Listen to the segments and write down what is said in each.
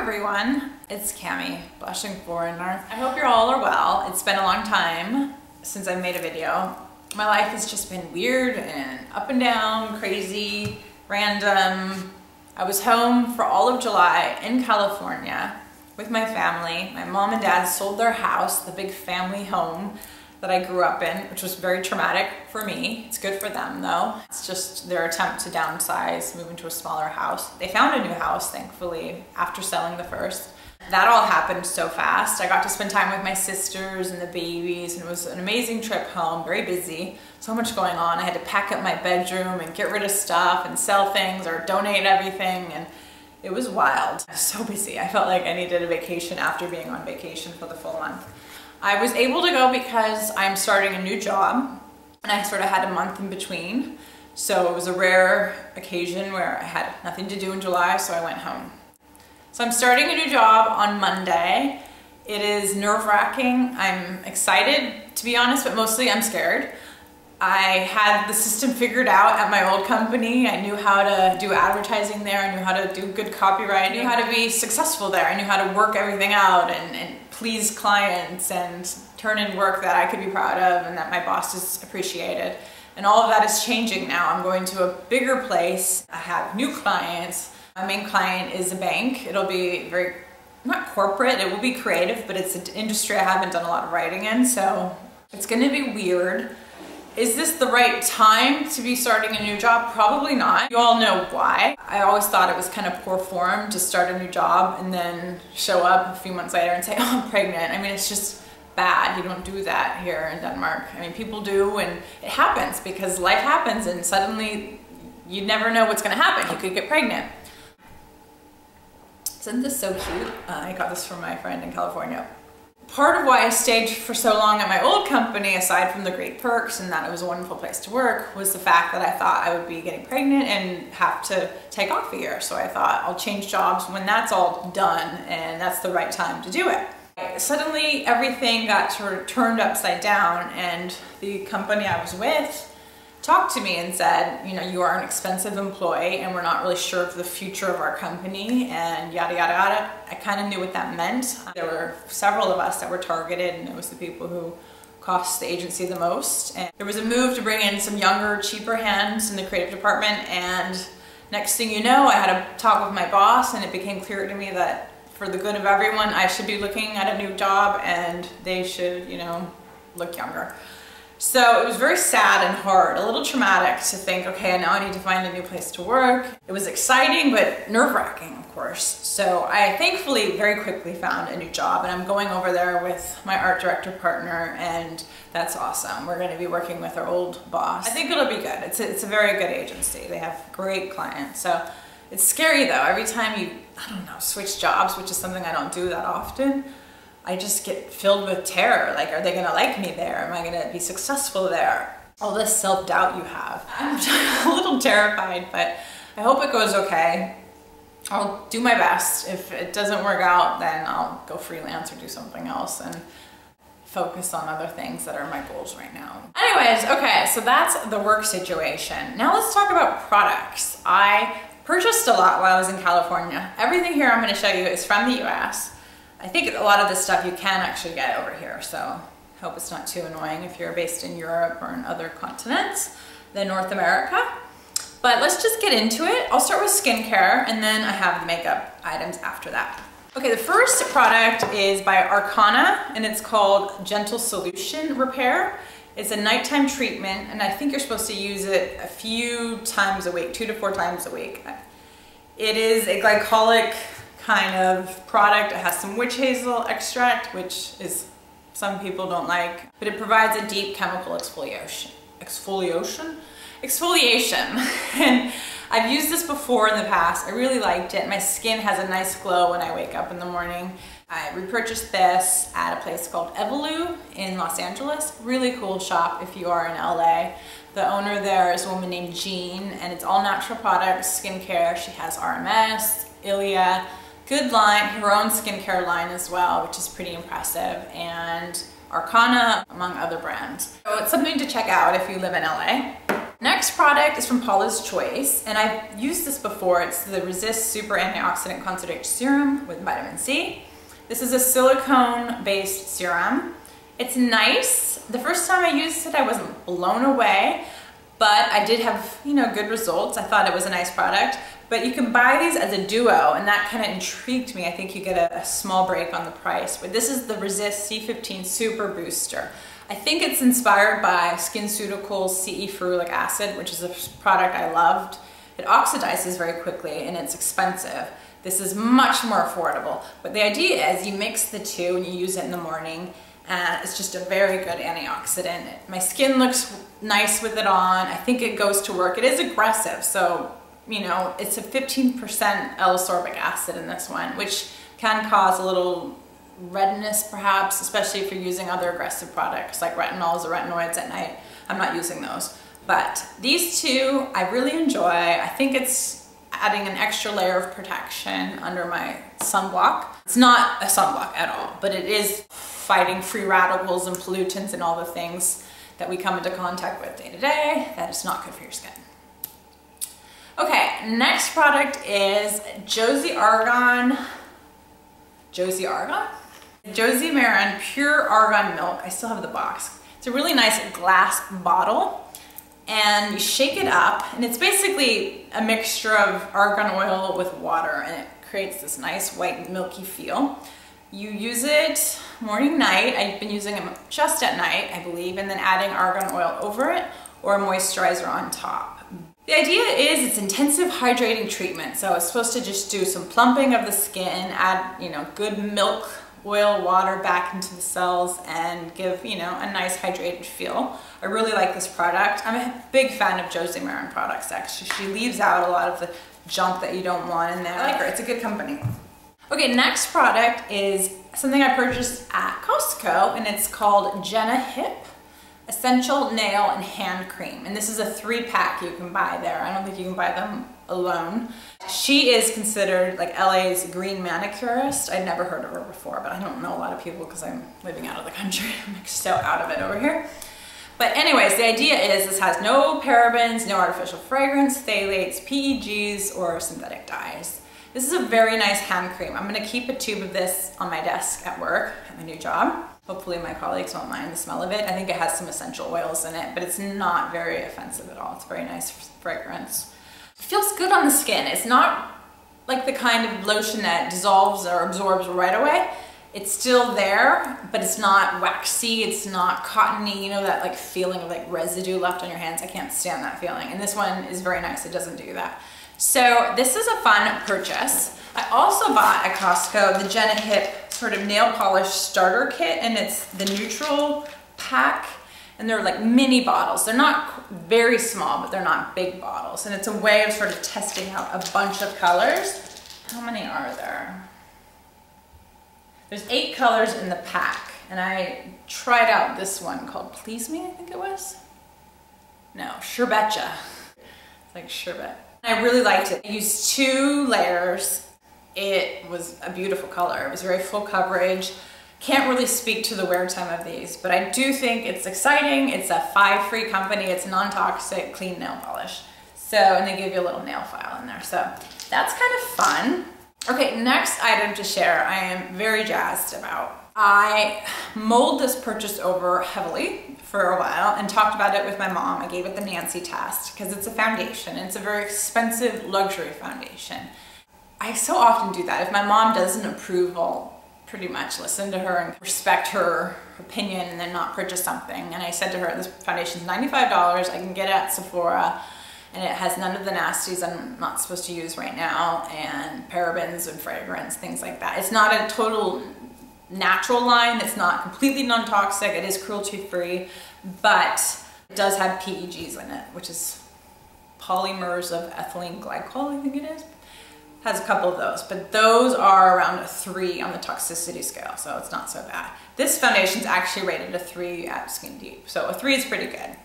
everyone, it's Cami, Blushing Foreigner. I hope you're all are well. It's been a long time since I made a video. My life has just been weird and up and down, crazy, random. I was home for all of July in California with my family. My mom and dad sold their house, the big family home that I grew up in, which was very traumatic for me. It's good for them though. It's just their attempt to downsize, move into a smaller house. They found a new house, thankfully, after selling the first. That all happened so fast. I got to spend time with my sisters and the babies, and it was an amazing trip home, very busy. So much going on. I had to pack up my bedroom and get rid of stuff and sell things or donate everything, and it was wild. I was so busy. I felt like I needed a vacation after being on vacation for the full month. I was able to go because I'm starting a new job, and I sort of had a month in between. So it was a rare occasion where I had nothing to do in July, so I went home. So I'm starting a new job on Monday. It is nerve-wracking. I'm excited, to be honest, but mostly I'm scared. I had the system figured out at my old company. I knew how to do advertising there. I knew how to do good copyright. I knew how to be successful there. I knew how to work everything out and please clients and turn in work that I could be proud of and that my bosses appreciated. And all of that is changing now. I'm going to a bigger place. I have new clients. My main client is a bank. It'll be very, not corporate, it will be creative, but it's an industry I haven't done a lot of writing in, so it's gonna be weird. Is this the right time to be starting a new job? Probably not. You all know why. I always thought it was kind of poor form to start a new job and then show up a few months later and say, oh, I'm pregnant. I mean, it's just bad. You don't do that here in Denmark. I mean, people do, and it happens because life happens and suddenly you never know what's gonna happen. You could get pregnant. Isn't this so cute? I got this from my friend in California. Part of why I stayed for so long at my old company, aside from the great perks and that it was a wonderful place to work, was the fact that I thought I would be getting pregnant and have to take off a year. So I thought I'll change jobs when that's all done, and that's the right time to do it. Suddenly everything got sort of turned upside down, and the company I was with talked to me and said, you know, you are an expensive employee and we're not really sure of the future of our company and yada yada yada. I kind of knew what that meant. There were several of us that were targeted, and it was the people who cost the agency the most. And there was a move to bring in some younger, cheaper hands in the creative department, and next thing you know, I had a talk with my boss, and it became clear to me that for the good of everyone, I should be looking at a new job and they should, you know, look younger. So it was very sad and hard, a little traumatic to think, okay, now I need to find a new place to work. It was exciting, but nerve-wracking, of course. So I thankfully very quickly found a new job, and I'm going over there with my art director partner, and that's awesome. We're going to be working with our old boss. I think it'll be good. It's a very good agency. They have great clients. So it's scary though. Every time you, I don't know, switch jobs, which is something I don't do that often, I just get filled with terror. Like, are they gonna like me there? Am I gonna be successful there? All this self-doubt you have. I'm a little terrified, but I hope it goes okay. I'll do my best. If it doesn't work out, then I'll go freelance or do something else and focus on other things that are my goals right now. Anyways, okay, so that's the work situation. Now let's talk about products. I purchased a lot while I was in California. Everything here I'm gonna show you is from the US. I think a lot of this stuff you can actually get over here, so I hope it's not too annoying if you're based in Europe or in other continents than North America. But let's just get into it. I'll start with skincare, and then I have the makeup items after that. Okay, the first product is by Arcona, and it's called Gentle Solution Repair. It's a nighttime treatment, and I think you're supposed to use it a few times a week, 2 to 4 times a week. It is a glycolic kind of product. It has some witch hazel extract, which is some people don't like, but it provides a deep chemical exfoliation. And I've used this before in the past. I really liked it. My skin has a nice glow when I wake up in the morning. I repurchased this at a place called Evolue in Los Angeles. Really cool shop if you are in LA. The owner there is a woman named Jean, and it's all natural products, skincare. She has RMS, Ilia, good line, her own skincare line as well, which is pretty impressive, and Arcona, among other brands. So it's something to check out if you live in LA. Next product is from Paula's Choice, and I've used this before. It's the Resist Super Antioxidant Concentrate Serum with vitamin C. This is a silicone-based serum. It's nice. The first time I used it, I wasn't blown away, but I did have, you know, good results. I thought it was a nice product, but you can buy these as a duo, and that kind of intrigued me. I think you get a small break on the price, but this is the Resist C15 Super Booster. I think it's inspired by SkinCeuticals CE ferulic acid, which is a product I loved. It oxidizes very quickly and it's expensive. This is much more affordable, but the idea is you mix the two and you use it in the morning, and it's just a very good antioxidant. My skin looks nice with it on. I think it goes to work. It is aggressive, so you know, it's a 15% L-ascorbic acid in this one, which can cause a little redness perhaps, especially if you're using other aggressive products like retinols or retinoids at night. I'm not using those. But these two I really enjoy. I think it's adding an extra layer of protection under my sunblock. It's not a sunblock at all, but it is fighting free radicals and pollutants and all the things that we come into contact with day to day that is not good for your skin. Okay, next product is Josie Argan. Josie Maran Pure Argan Milk. I still have the box. It's a really nice glass bottle, and you shake it up, and it's basically a mixture of argan oil with water, and it creates this nice white milky feel. You use it morning, night. I've been using it just at night, I believe, and then adding argan oil over it or a moisturizer on top. The idea is it's intensive hydrating treatment, so it's supposed to just do some plumping of the skin, add, you know, good milk, oil, water back into the cells, and give, you know, a nice hydrated feel. I really like this product. I'm a big fan of Josie Maran products, actually. She leaves out a lot of the junk that you don't want in there. I like her, it's a good company. Okay, next product is something I purchased at Costco, and it's called Jenna Hipp Essential Nail and Hand Cream. And this is a 3-pack you can buy there. I don't think you can buy them alone. She is considered like LA's green manicurist. I'd never heard of her before, but I don't know a lot of people because I'm living out of the country. I'm so out of it over here. But anyways, the idea is this has no parabens, no artificial fragrance, phthalates, PEGs, or synthetic dyes. This is a very nice hand cream. I'm gonna keep a tube of this on my desk at work at my new job. Hopefully my colleagues won't mind the smell of it. I think it has some essential oils in it, but it's not very offensive at all. It's a very nice fragrance. It feels good on the skin. It's not like the kind of lotion that dissolves or absorbs right away. It's still there, but it's not waxy, it's not cottony, you know, that like feeling of like residue left on your hands. I can't stand that feeling. And this one is very nice, it doesn't do that. So this is a fun purchase. I also bought at Costco the Jenna Hipp sort of nail polish starter kit, and it's the neutral pack, and they're like mini bottles. They're not very small, but they're not big bottles. And it's a way of sort of testing out a bunch of colors. How many are there? There's 8 colors in the pack, and I tried out this one called Please Me, I think it was. No, Sherbetcha. It's like sherbet. I really liked it. I used 2 layers. It was a beautiful color. It was very full coverage. Can't really speak to the wear time of these, but I do think it's exciting. It's a 5-free company. It's non-toxic, clean nail polish. So, and they give you a little nail file in there. So that's kind of fun. Okay, next item to share I am very jazzed about. I mulled this purchase over heavily for a while and talked about it with my mom. I gave it the Nancy test because it's a foundation. It's a very expensive luxury foundation. I so often do that. If my mom doesn't approve, I'll pretty much listen to her and respect her opinion and then not purchase something. And I said to her, this foundation's $95. I can get it at Sephora. And it has none of the nasties I'm not supposed to use right now, and parabens and fragrance, things like that. It's not a total natural line. It's not completely non-toxic. It is cruelty-free, but it does have PEGs in it, which is polymers of ethylene glycol, I think it is. Has a couple of those, but those are around a 3 on the toxicity scale, so it's not so bad. This foundation's actually rated a 3 at Skin Deep, so a 3 is pretty good.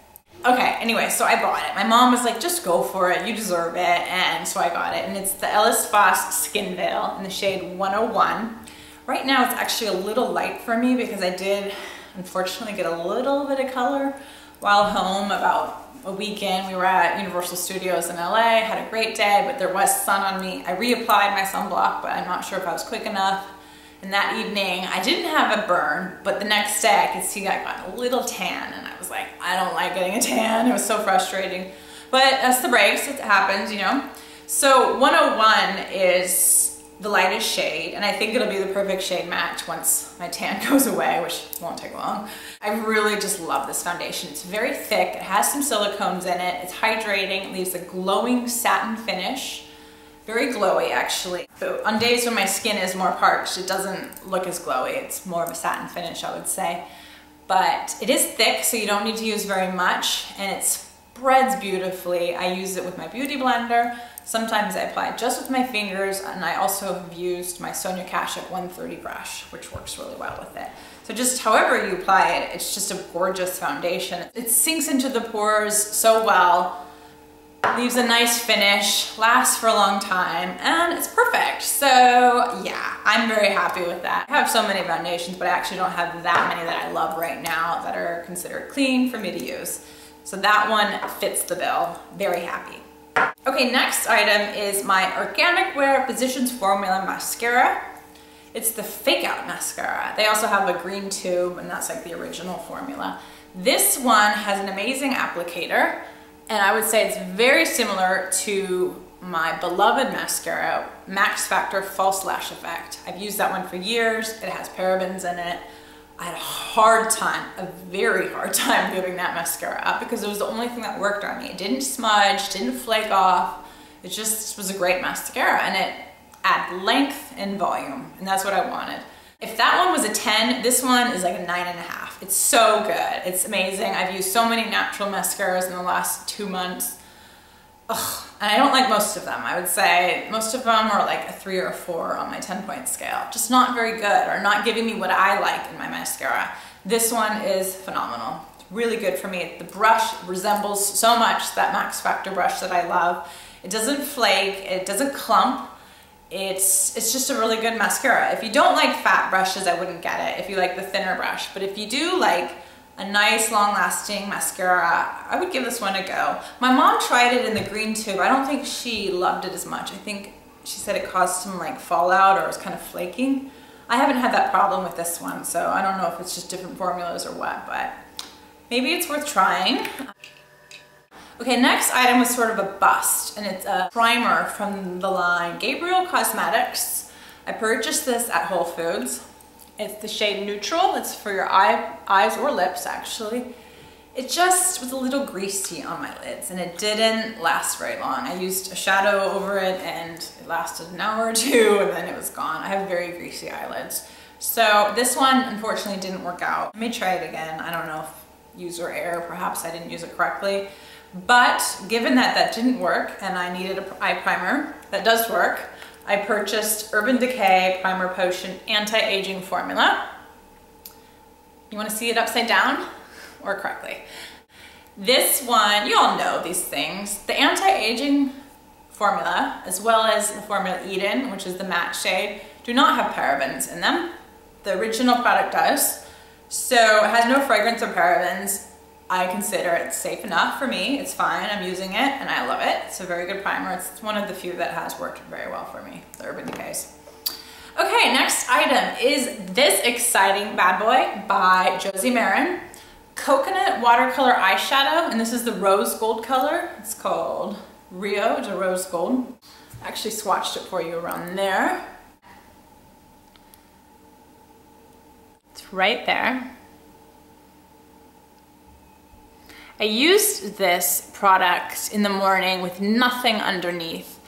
Okay, anyway, so I bought it. My mom was like, just go for it, you deserve it, and so I got it. And it's the Ellis Faas Skin Veil in the shade 101. Right now it's actually a little light for me because I did unfortunately get a little bit of color while home about a weekend. We were at Universal Studios in LA, had a great day, but there was sun on me. I reapplied my sunblock, but I'm not sure if I was quick enough. And that evening, I didn't have a burn, but the next day I could see I got a little tan, and I was like, I don't like getting a tan. It was so frustrating. But that's the breaks, it happens, you know? So 101 is the lightest shade, and I think it'll be the perfect shade match once my tan goes away, which won't take long. I really just love this foundation. It's very thick, it has some silicones in it, it's hydrating, it leaves a glowing satin finish. Very glowy actually. So on days when my skin is more parched, it doesn't look as glowy. It's more of a satin finish, I would say. But it is thick, so you don't need to use very much, and it spreads beautifully. I use it with my beauty blender. Sometimes I apply it just with my fingers, and I also have used my Sonia Kashuk 130 brush, which works really well with it. So just however you apply it, it's just a gorgeous foundation. It sinks into the pores so well, leaves a nice finish, lasts for a long time, and it's perfect. So yeah, I'm very happy with that. I have so many foundations, but I actually don't have that many that I love right now that are considered clean for me to use. So that one fits the bill. Very happy. Okay, next item is my Organic Wear Physicians Formula Mascara. It's the Fake Out Mascara. They also have a green tube, and that's like the original formula. This one has an amazing applicator, and I would say it's very similar to my beloved mascara, Max Factor False Lash Effect. I've used that one for years. It has parabens in it. I had a hard time, a very hard time giving that mascara up because it was the only thing that worked on me. It didn't smudge, didn't flake off. It just was a great mascara, and it added length and volume, and that's what I wanted. If that one was a 10, this one is like a 9.5. It's so good. It's amazing. I've used so many natural mascaras in the last 2 months. Ugh, and I don't like most of them. I would say most of them are like a 3 or a 4 on my 10-point scale. Just not very good, or not giving me what I like in my mascara. This one is phenomenal. It's really good for me. The brush resembles so much that Max Factor brush that I love. It doesn't flake, it doesn't clump. It's just a really good mascara. If you don't like fat brushes, I wouldn't get it if you like the thinner brush. But if you do like a nice long-lasting mascara, I would give this one a go. My mom tried it in the green tube. I don't think she loved it as much. I think she said it caused some like fallout, or it was kind of flaking. I haven't had that problem with this one, so I don't know if it's just different formulas or what, but maybe it's worth trying. Okay, next item was sort of a bust, and it's a primer from the line Gabriel Cosmetics. I purchased this at Whole Foods. It's the shade Neutral. It's for your eyes or lips, actually. It just was a little greasy on my lids, and it didn't last very long. I used a shadow over it, and it lasted an hour or two, and then it was gone. I have very greasy eyelids. So this one, unfortunately, didn't work out. I may try it again. I don't know if user error, perhaps I didn't use it correctly. But given that that didn't work, and I needed an eye primer that does work, I purchased Urban Decay Primer Potion Anti-Aging Formula. You want to see it upside down or correctly? This one, you all know these things. The anti-aging formula, as well as the formula Eden, which is the matte shade, do not have parabens in them. The original product does. So it has no fragrance or parabens. I consider it safe enough for me. It's fine, I'm using it and I love it. It's a very good primer. It's one of the few that has worked very well for me, the Urban Decays. Okay, next item is this exciting bad boy by Josie Maran. Coconut Watercolor Eyeshadow, and this is the rose gold color. It's called Rio de Rose Gold. I actually swatched it for you around there. It's right there. I used this product in the morning with nothing underneath,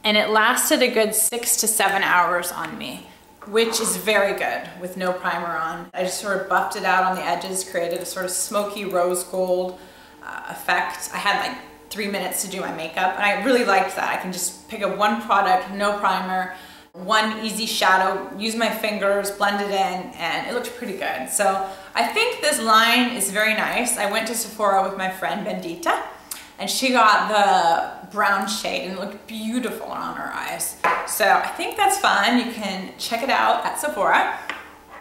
and it lasted a good 6 to 7 hours on me, which is very good with no primer on. I just sort of buffed it out on the edges, created a sort of smoky rose gold effect. I had like 3 minutes to do my makeup, and I really liked that. I can just pick up one product, no primer, one easy shadow, use my fingers, blend it in, and it looked pretty good. So I think this line is very nice. I went to Sephora with my friend Bendita, and she got the brown shade, and it looked beautiful on her eyes. So I think that's fun. You can check it out at Sephora.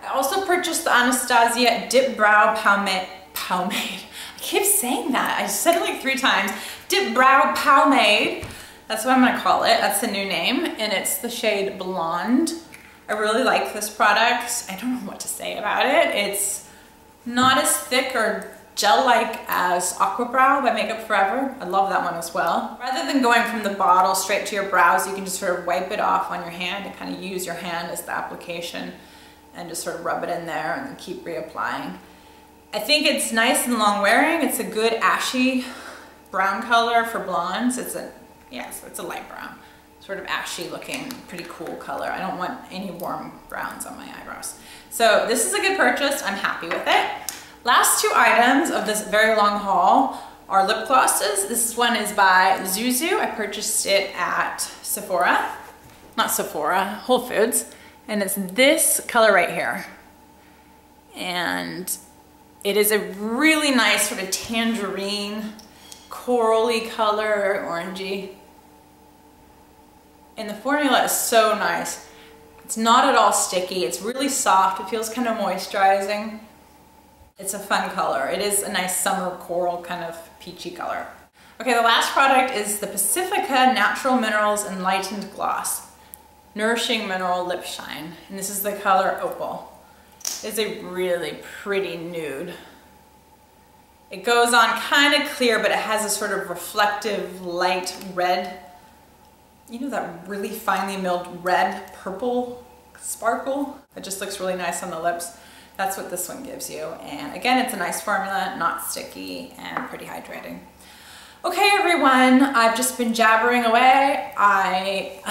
I also purchased the Anastasia Dip Brow Pomade. I keep saying that. I said it like 3 times. Dip Brow Pomade. That's what I'm gonna call it. That's the new name. And it's the shade Blonde. I really like this product. I don't know what to say about it. It's not as thick or gel-like as Aqua Brow by Makeup Forever. I love that one as well. Rather than going from the bottle straight to your brows, you can just sort of wipe it off on your hand and kind of use your hand as the application and just sort of rub it in there and then keep reapplying. I think it's nice and long wearing. It's a good ashy brown color for blondes. It's a light brown, sort of ashy looking, pretty cool color. I don't want any warm browns on my eyebrows. So this is a good purchase. I'm happy with it. Last 2 items of this very long haul are lip glosses. This one is by Zuzu. I purchased it at Sephora, not Sephora, Whole Foods. And it's this color right here. And it is a really nice sort of tangerine, corally color, orangey. And the formula is so nice. It's not at all sticky. It's really soft. It feels kind of moisturizing. It's a fun color. It is a nice summer coral kind of peachy color. Okay, the last product is the Pacifica Natural Minerals Enlightened Gloss. Nourishing Mineral Lip Shine. And this is the color Opal. It's a really pretty nude. It goes on kind of clear, but it has a sort of reflective light red. You know that really finely milled red purple sparkle? It just looks really nice on the lips. That's what this one gives you. And again, it's a nice formula, not sticky, and pretty hydrating. Okay, everyone, I've just been jabbering away. I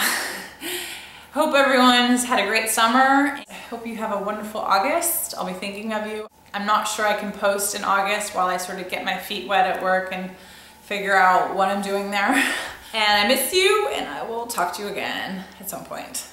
hope everyone has had a great summer. I hope you have a wonderful August. I'll be thinking of you. I'm not sure I can post in August while I sort of get my feet wet at work and figure out what I'm doing there. And I miss you, and I will talk to you again at some point.